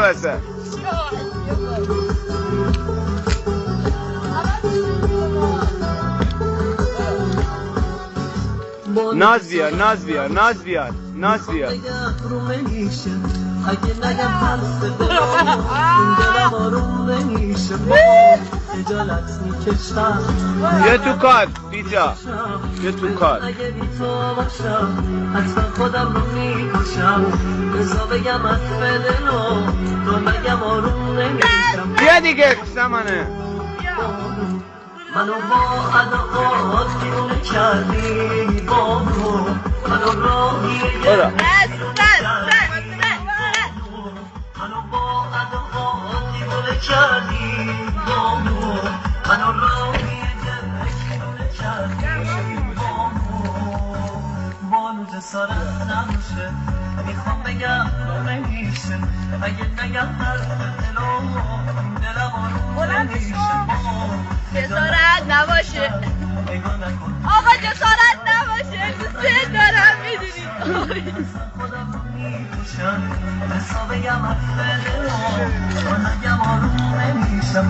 وسط. ناز بیار ناز بیار ناز بیار ناز بیار. اگه نگم حرف دلم این دلم آروم نمیشه خجالت میکشم بیا تو کار بیجا بیا تو کار. اگه بی تو باشم حتما خودم رو میکشم بزا بگم حرف دلم تو نگم آروم نمیشم بیا دیگه سمانه. منو با اداات دیونه کردی بابو منو راهی برو منو با اداات دیونه کردی بابو منو راهی دیونه کردی بابو بانو جسارت نمیشه میخوام بگم نمیشه اگه نگم حرف دلم آروم نمیشه جسارت نباشه آقا جسارت نباشه دوست دارم میدونید خودم رو میکشم حساب بگم حرف دلم نگم آروم نمیشم